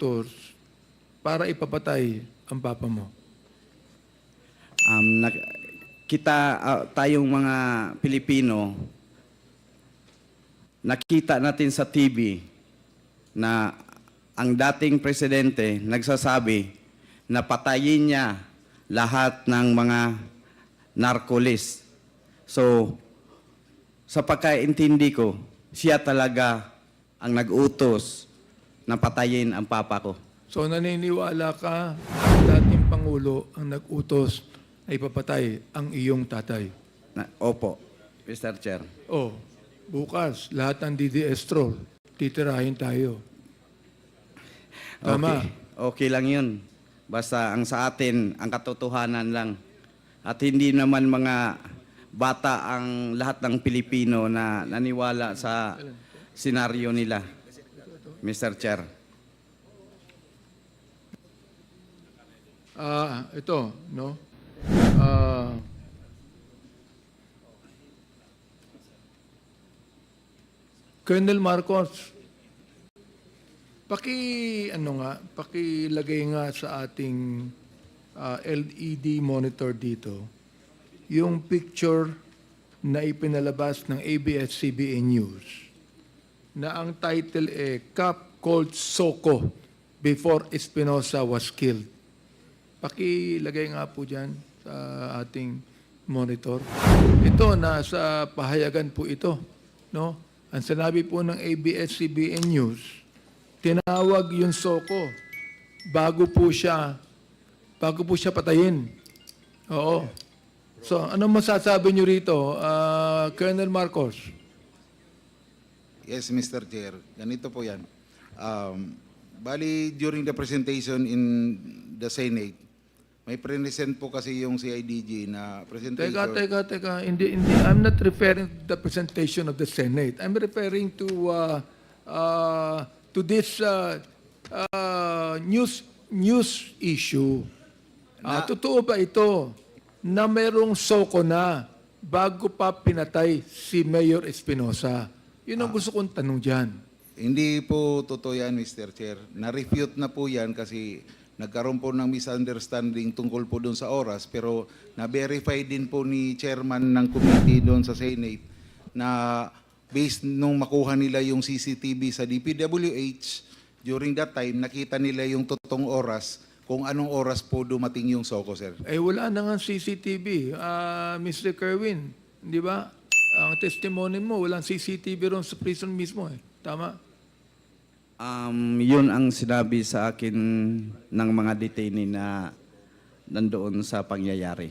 utos para ipapatay ang papa mo? Tayong mga Pilipino, nakita natin sa TV na ang dating presidente nagsasabi na patayin niya lahat ng mga narcolis. So, sa pagkaintindi ko, siya talaga ang nag-utos na patayin ang papa ko. So naniniwala ka na ang dating Pangulo ang nag-utos na ipapatay ang iyong tatay? Opo, Mr. Chair. Oh, bukas, lahat ng DDS troll, titirahin tayo. Tama. Okay lang yun. Basta ang sa atin, ang katotohanan lang. At hindi naman mga bata ang lahat ng Pilipino na naniwala sa senaryo nila, Mr. Chair. Ito, no? Colonel Marcos, pakilagay nga sa ating LED monitor dito yung picture na ipinalabas ng ABS-CBN News na ang title Cop Called Soko Before Espinosa Was Killed. Pakilagay nga po dyan sa ating monitor. Ito, nasa pahayagan po ito. No? Ang sinabi po ng ABS-CBN News, tinawag yung Soko bago po siya patayin. Oo. So, ano masasabi niyo rito, Colonel Marcos? Yes, Mr. Chair. Ganito po yan. Bali, during the presentation in the Senate, may present po kasi yung CIDG na presentation. Teka. Hindi. I'm not referring to the presentation of the Senate. I'm referring to this news issue. Totoo ba ito na mayroong Soko na bago pa pinatay si Mayor Espinosa? Yun ang gusto kong tanong dyan. Hindi po totoo yan, Mr. Chair. Na-refute na po yan kasi nagkaroon po ng misunderstanding tungkol po doon sa oras, pero na-verify din po ni chairman ng committee doon sa Senate na based nung makuha nila yung CCTV sa DPWH, during that time, nakita nila yung totoong oras kung anong oras po dumating yung Soko, sir. Wala na nga CCTV. Mr. Kerwin, di ba? Ang testimony mo, walang CCTV ron sa prison mismo. Tama? Yun ang sinabi sa akin ng mga detainee na nandoon sa pangyayari.